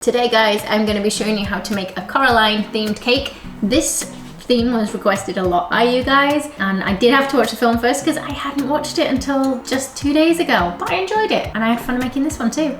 Today guys, I'm going to be showing you how to make a Coraline themed cake. This theme was requested a lot by you guys, and I did have to watch the film first because I hadn't watched it until just 2 days ago, but I enjoyed it and I had fun making this one too.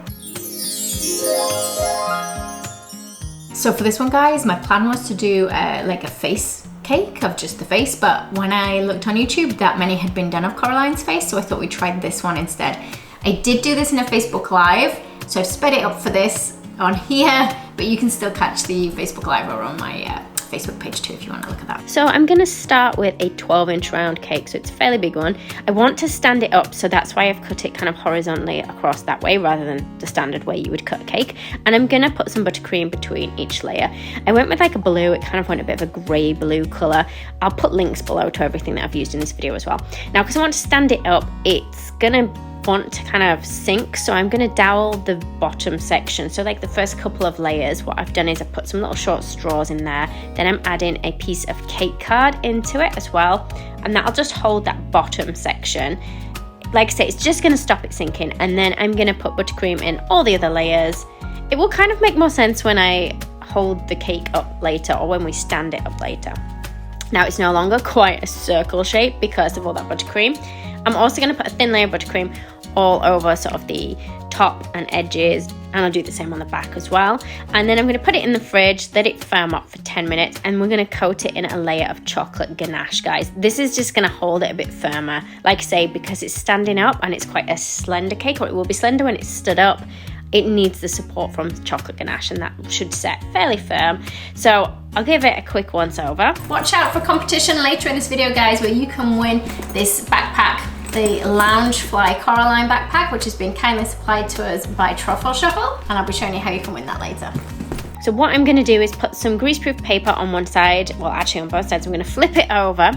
So for this one guys, my plan was to do like a face cake of just the face, but when I looked on YouTube, that many had been done of Coraline's face, so I thought we'd try this one instead. I did do this in a Facebook Live, so I've sped it up for this on here, but you can still catch the Facebook Live over on my Facebook page too if you want to look at that. So I'm going to start with a 12-inch round cake, so it's a fairly big one. I want to stand it up, so that's why I've cut it kind of horizontally across that way rather than the standard way you would cut a cake. And I'm going to put some buttercream between each layer. I went with like a blue, it kind of went a bit of a grey blue colour. I'll put links below to everything that I've used in this video as well. Now because I want to stand it up, it's going to want to kind of sink, so I'm going to dowel the bottom section. So like the first couple of layers, what I've done is I've put some little short straws in there, then I'm adding a piece of cake card into it as well, and that'll just hold that bottom section. Like I say, it's just going to stop it sinking, and then I'm going to put buttercream in all the other layers. It will kind of make more sense when I hold the cake up later, or when we stand it up later. Now it's no longer quite a circle shape because of all that buttercream. I'm also going to put a thin layer of buttercream all over sort of the top and edges, and I'll do the same on the back as well. And then I'm going to put it in the fridge, let it firm up for 10 minutes, and we're going to coat it in a layer of chocolate ganache, guys. This is just going to hold it a bit firmer, like I say, because it's standing up and it's quite a slender cake, or it will be slender when it's stood up. It needs the support from the chocolate ganache, and that should set fairly firm. So I'll give it a quick once over. Watch out for competition later in this video, guys, where you can win this backpack, the Loungefly Coraline backpack, which has been kindly supplied to us by Truffle Shuffle, and I'll be showing you how you can win that later. So what I'm going to do is put some greaseproof paper on one side, well actually on both sides. I'm going to flip it over.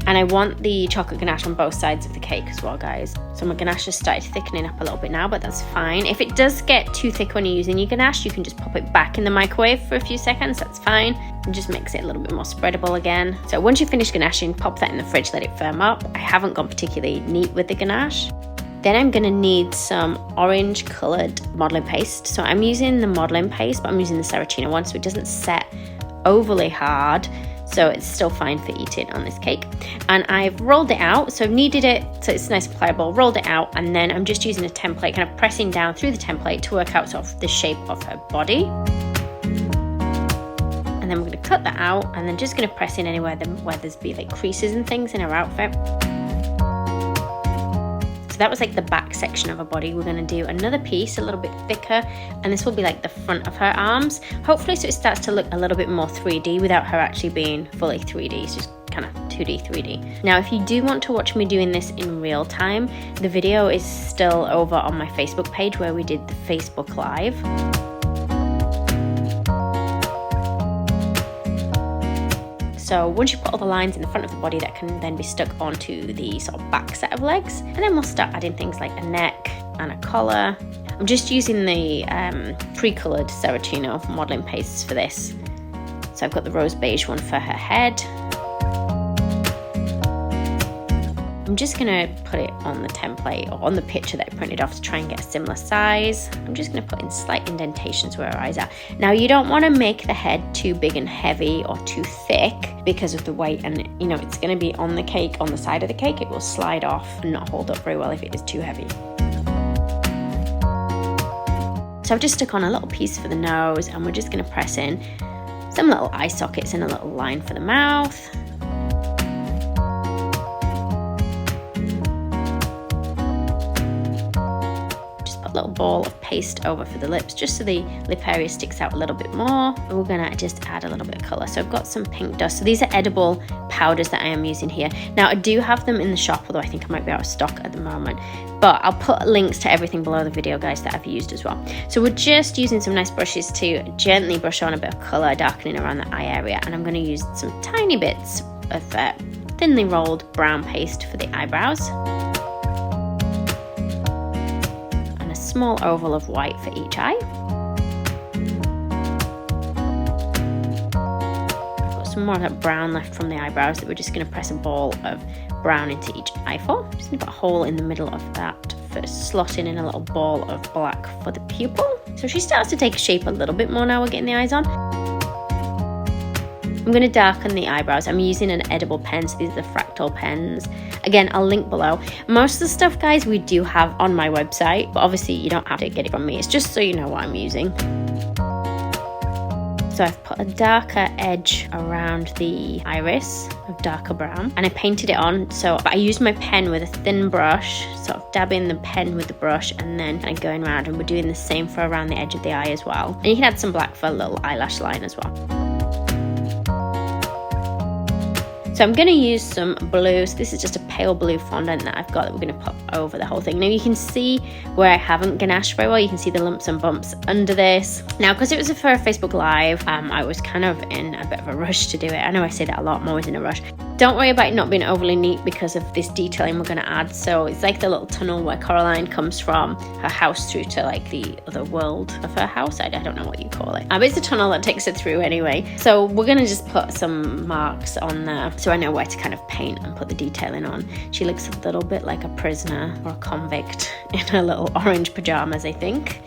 And I want the chocolate ganache on both sides of the cake as well, guys. So my ganache has started thickening up a little bit now, but that's fine. If it does get too thick when you're using your ganache, you can just pop it back in the microwave for a few seconds, that's fine. And just makes it a little bit more spreadable again. So once you finish ganaching, pop that in the fridge, let it firm up. I haven't gone particularly neat with the ganache. Then I'm gonna need some orange colored modeling paste. So I'm using the modeling paste, but I'm using the Saracino one, so it doesn't set overly hard. So it's still fine for eating on this cake. And I've rolled it out, so I've kneaded it so it's nice and pliable, rolled it out, and then I'm just using a template, kind of pressing down through the template to work out sort of the shape of her body. And then we're going to cut that out, and then just going to press in anywhere where there's be like creases and things in her outfit. So that was like the back section of her body. We're going to do another piece a little bit thicker, and this will be like the front of her arms, hopefully, so it starts to look a little bit more 3D without her actually being fully 3D. It's just kind of 2D 3D. Now if you do want to watch me doing this in real time, the video is still over on my Facebook page where we did the Facebook Live. So once you put all the lines in the front of the body, that can then be stuck onto the sort of back set of legs. And then we'll start adding things like a neck and a collar. I'm just using the pre-coloured Saracino modelling pastes for this. So I've got the rose beige one for her head. I'm just going to put it on the template or on the picture that I printed off to try and get a similar size. I'm just going to put in slight indentations where her eyes are. Now you don't want to make the head too big and heavy or too thick because of the weight, and you know it's going to be on the cake, on the side of the cake. It will slide off and not hold up very well if it is too heavy. So I've just stuck on a little piece for the nose, and we're just going to press in some little eye sockets and a little line for the mouth. Little ball of paste over for the lips, just so the lip area sticks out a little bit more. And we're gonna just add a little bit of color. So I've got some pink dust. So these are edible powders that I am using here. Now I do have them in the shop, although I think I might be out of stock at the moment, but I'll put links to everything below the video, guys, that I've used as well. So we're just using some nice brushes to gently brush on a bit of color, darkening around the eye area, and I'm going to use some tiny bits of thinly rolled brown paste for the eyebrows. Small oval of white for each eye. I've got some more of that brown left from the eyebrows that we're just going to press a ball of brown into each eyeball. I'm just going to put a hole in the middle of that first, slotting in a little ball of black for the pupil. So she starts to take shape a little bit more now we're getting the eyes on. I'm going to darken the eyebrows. I'm using an edible pen, so these are the fractal pens. Again, I'll link below. Most of the stuff, guys, we do have on my website, but obviously you don't have to get it from me. It's just so you know what I'm using. So I've put a darker edge around the iris of darker brown, and I painted it on. So I used my pen with a thin brush, sort of dabbing the pen with the brush and then kind of going around, and we're doing the same for around the edge of the eye as well. And you can add some black for a little eyelash line as well. So I'm going to use some blue. So this is just a pale blue fondant that I've got that we're going to put over the whole thing. Now you can see where I haven't ganashed very well. You can see the lumps and bumps under this. Now, because it was for a Facebook Live, I was kind of in a bit of a rush to do it. I know I say that a lot, I'm always in a rush. Don't worry about it not being overly neat because of this detailing we're going to add. So it's like the little tunnel where Coraline comes from her house through to like the other world of her house. I don't know what you call it. But it's a tunnel that takes her through anyway. So we're going to just put some marks on there so I know where to kind of paint and put the detailing on. She looks a little bit like a prisoner or a convict in her little orange pajamas, I think.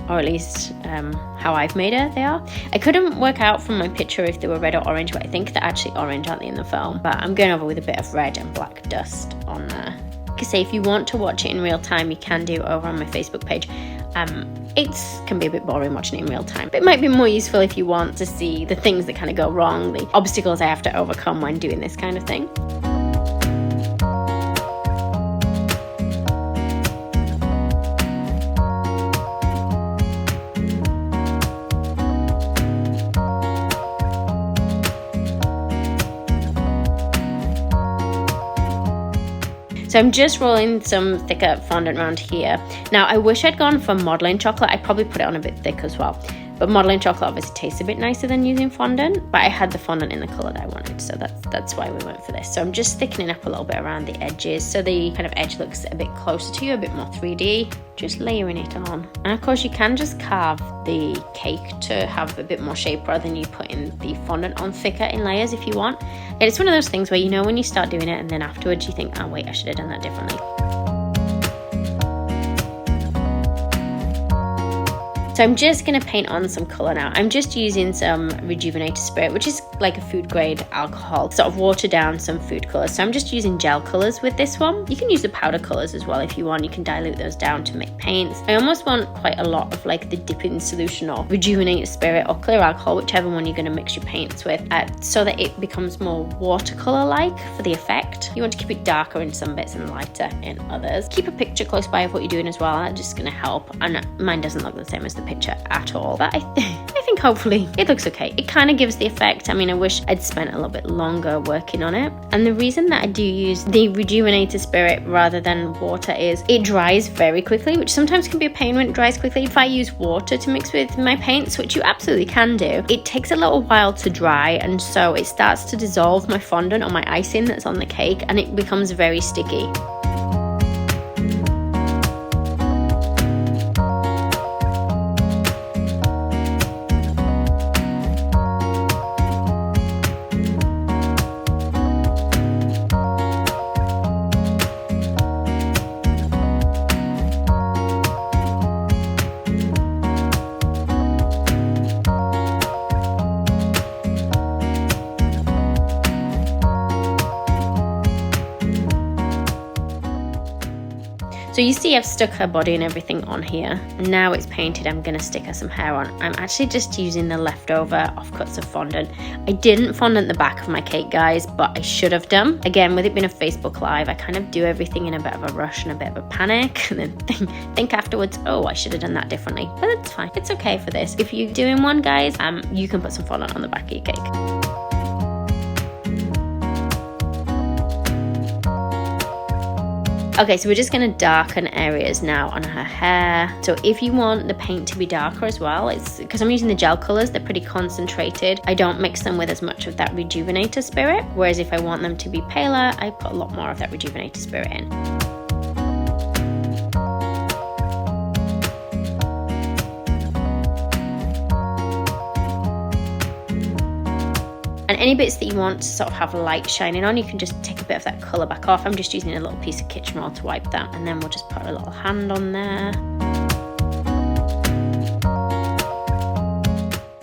Or at least how I've made her, they are. I couldn't work out from my picture if they were red or orange, but I think they're actually orange, aren't they, in the film? But I'm going over with a bit of red and black dust on there. Like I say, if you want to watch it in real time, you can do over on my Facebook page. It can be a bit boring watching it in real time, but it might be more useful if you want to see the things that kind of go wrong, the obstacles I have to overcome when doing this kind of thing. So I'm just rolling some thicker fondant around here. Now I wish I'd gone for modelling chocolate. I'd probably put it on a bit thick as well. But modelling chocolate obviously tastes a bit nicer than using fondant. But I had the fondant in the colour that I wanted, so that's why we went for this. So I'm just thickening up a little bit around the edges so the kind of edge looks a bit closer to you, a bit more 3D. Just layering it on. And of course you can just carve the cake to have a bit more shape rather than you putting the fondant on thicker in layers if you want. And it's one of those things where you know when you start doing it and then afterwards you think, oh wait, I should have done that differently. So I'm just going to paint on some colour now. I'm just using some Rejuvenator Spirit, which is like a food grade alcohol, sort of water down some food colours. So I'm just using gel colours with this one. You can use the powder colours as well if you want. You can dilute those down to make paints. I almost want quite a lot of like the dipping solution or Rejuvenator Spirit or clear alcohol, whichever one you're going to mix your paints with, so that it becomes more watercolour-like for the effect. You want to keep it darker in some bits and lighter in others. Keep a picture close by of what you're doing as well. That's just going to help. And mine doesn't look the same as the picture at all, but I think hopefully it looks okay. It kind of gives the effect. I mean, I wish I'd spent a little bit longer working on it. And the reason that I do use the Rejuvenator Spirit rather than water is it dries very quickly, which sometimes can be a pain when it dries quickly. If I use water to mix with my paints, which you absolutely can do, it takes a little while to dry, and so it starts to dissolve my fondant or my icing that's on the cake, and it becomes very sticky. So you see I've stuck her body and everything on here, and now it's painted. I'm going to stick her some hair on. I'm actually just using the leftover offcuts of fondant. I didn't fondant the back of my cake, guys, but I should have done. Again, with it being a Facebook Live, I kind of do everything in a bit of a rush and a bit of a panic, and then think afterwards, oh, I should have done that differently. But it's fine. It's okay for this. If you're doing one, guys, you can put some fondant on the back of your cake. Okay, so we're just going to darken areas now on her hair. So if you want the paint to be darker as well, it's because I'm using the gel colours, they're pretty concentrated. I don't mix them with as much of that Rejuvenator Spirit, whereas if I want them to be paler, I put a lot more of that Rejuvenator Spirit in. And any bits that you want to sort of have light shining on, you can just take a bit of that colour back off. I'm just using a little piece of kitchen roll to wipe that, and then we'll just put a little hand on there.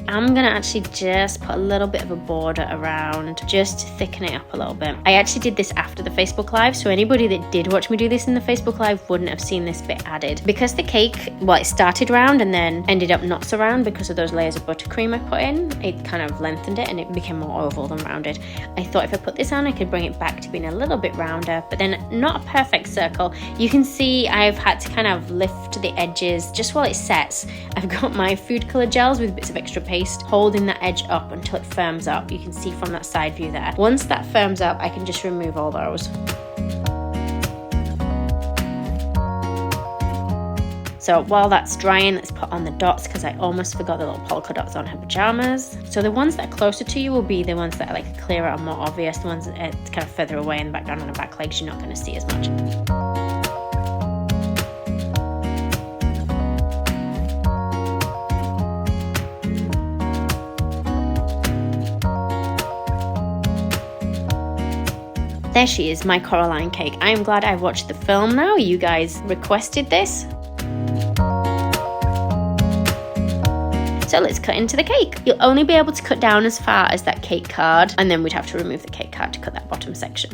I'm gonna actually just put a little bit of a border around, just to thicken it up a little bit. I actually did this after the Facebook Live, so anybody that did watch me do this in the Facebook Live wouldn't have seen this bit added. Because the cake, well, it started round and then ended up not so round because of those layers of buttercream I put in. It kind of lengthened it and it became more oval than rounded. I thought if I put this on, I could bring it back to being a little bit rounder, but then not a perfect circle. You can see I've had to kind of lift the edges just while it sets. I've got my food color gels with bits of extra paste holding that edge up until it firms up. You can see from that side view there. Once that firms up, I can just remove all those. So while that's drying, let's put on the dots because I almost forgot the little polka dots on her pajamas. So the ones that are closer to you will be the ones that are like clearer and more obvious. The ones that are kind of further away in the background on the back legs, you're not going to see as much. There she is, my Coraline cake. I am glad I watched the film now. You guys requested this. So let's cut into the cake. You'll only be able to cut down as far as that cake card, and then we'd have to remove the cake card to cut that bottom section.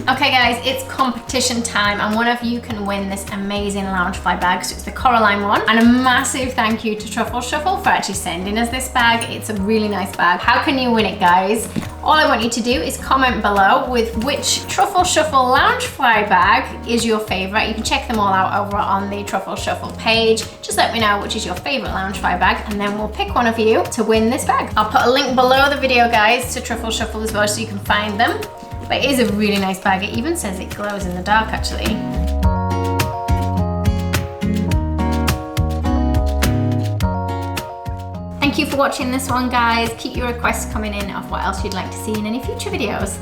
Okay guys, it's competition time and one of you can win this amazing Loungefly bag. So it's the Coraline one. And a massive thank you to Truffle Shuffle for actually sending us this bag. It's a really nice bag. How can you win it, guys? All I want you to do is comment below with which Truffle Shuffle Loungefly bag is your favorite. You can check them all out over on the Truffle Shuffle page. Just let me know which is your favorite Loungefly bag and then we'll pick one of you to win this bag. I'll put a link below the video, guys, to Truffle Shuffle as well so you can find them. But it is a really nice bag. It even says it glows in the dark, actually. Thank you for watching this one, guys. Keep your requests coming in of what else you'd like to see in any future videos.